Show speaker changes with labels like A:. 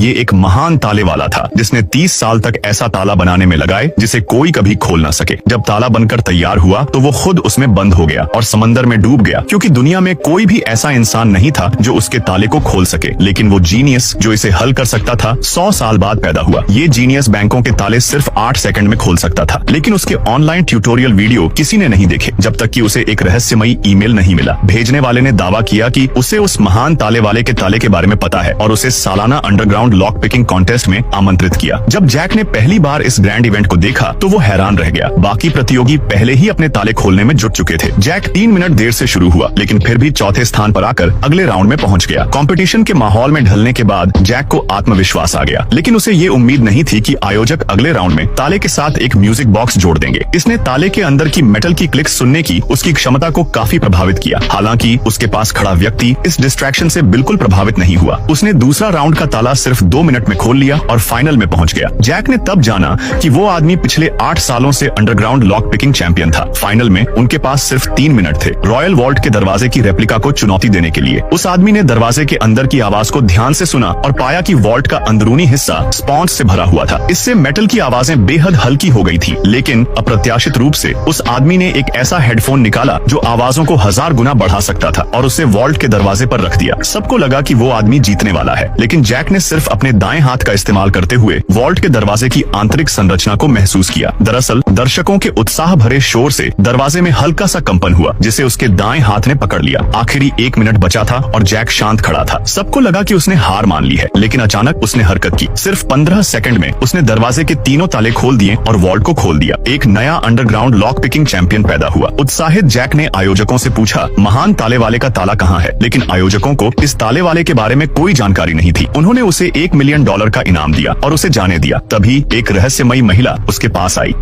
A: ये एक महान ताले वाला था जिसने 30 साल तक ऐसा ताला बनाने में लगाए जिसे कोई कभी खोल ना सके। जब ताला बनकर तैयार हुआ तो वो खुद उसमें बंद हो गया और समंदर में डूब गया, क्योंकि दुनिया में कोई भी ऐसा इंसान नहीं था जो उसके ताले को खोल सके। लेकिन वो जीनियस जो इसे हल कर सकता था 100 साल बाद पैदा हुआ। ये जीनियस बैंकों के ताले सिर्फ 8 सेकंड में खोल सकता था, लेकिन उसके ऑनलाइन ट्यूटोरियल वीडियो किसी ने नहीं देखे जब तक कि उसे एक रहस्यमयी ईमेल नहीं मिला। भेजने वाले ने दावा किया कि उसे उस महान ताले वाले के ताले के बारे में पता है और उसे सालाना अंडरग्राउंड लॉक पिकिंग कॉन्टेस्ट में आमंत्रित किया। जब जैक ने पहली बार इस ग्रैंड इवेंट को देखा तो वो हैरान रह गया। बाकी प्रतियोगी पहले ही अपने ताले खोलने में जुट चुके थे। जैक 3 मिनट देर से शुरू हुआ, लेकिन फिर भी चौथे स्थान पर आकर अगले राउंड में पहुंच गया। कंपटीशन के माहौल में ढलने के बाद जैक को आत्मविश्वास आ गया, लेकिन उसे ये उम्मीद नहीं थी कि आयोजक अगले राउंड में ताले के साथ एक म्यूजिक बॉक्स जोड़ देंगे। इसने ताले के अंदर की मेटल की क्लिक सुनने की उसकी क्षमता को काफी प्रभावित किया। हालांकि उसके पास खड़ा व्यक्ति इस डिस्ट्रैक्शन से बिल्कुल प्रभावित नहीं हुआ। उसने दूसरा राउंड का ताला सिर्फ 2 मिनट में खोल लिया और फाइनल में पहुंच गया। जैक ने तब जाना कि वो आदमी पिछले 8 सालों से अंडरग्राउंड लॉक पिकिंग चैंपियन था। फाइनल में उनके पास सिर्फ 3 मिनट थे रॉयल वॉल्ट के दरवाजे की रेप्लिका को चुनौती देने के लिए। उस आदमी ने दरवाजे के अंदर की आवाज को ध्यान से सुना और पाया कि वॉल्ट का अंदरूनी हिस्सा स्पॉन्ज से भरा हुआ था। इससे मेटल की आवाजें बेहद हल्की हो गई थी। लेकिन अप्रत्याशित रूप से उस आदमी ने एक ऐसा हेडफोन निकाला जो आवाजों को 1000 गुना बढ़ा सकता था और उसे वॉल्ट के दरवाजे पर रख दिया। सबको लगा कि वो आदमी जीतने वाला है, लेकिन जैक ने सिर्फ अपने दाएं हाथ का इस्तेमाल करते हुए वॉल्ट के दरवाजे की आंतरिक संरचना को महसूस किया। दरअसल दर्शकों के उत्साह भरे शोर से दरवाजे में हल्का सा कंपन हुआ, जिसे उसके दाएं हाथ ने पकड़ लिया। आखिरी 1 मिनट बचा था और जैक शांत खड़ा था। सबको लगा कि उसने हार मान ली है, लेकिन अचानक उसने हरकत की। सिर्फ 15 सेकंड में उसने दरवाजे के तीनों ताले खोल दिए और वॉल्ट को खोल दिया। एक नया अंडरग्राउंड लॉक पिकिंग चैंपियन पैदा हुआ। उत्साहित जैक ने आयोजकों से पूछा, महान ताले वाले का ताला कहाँ है? लेकिन आयोजकों को इस ताले वाले के बारे में कोई जानकारी नहीं थी। उन्होंने उसे $1 मिलियन का इनाम दिया और उसे जाने दिया। तभी एक रहस्यमयी महिला उसके पास आई।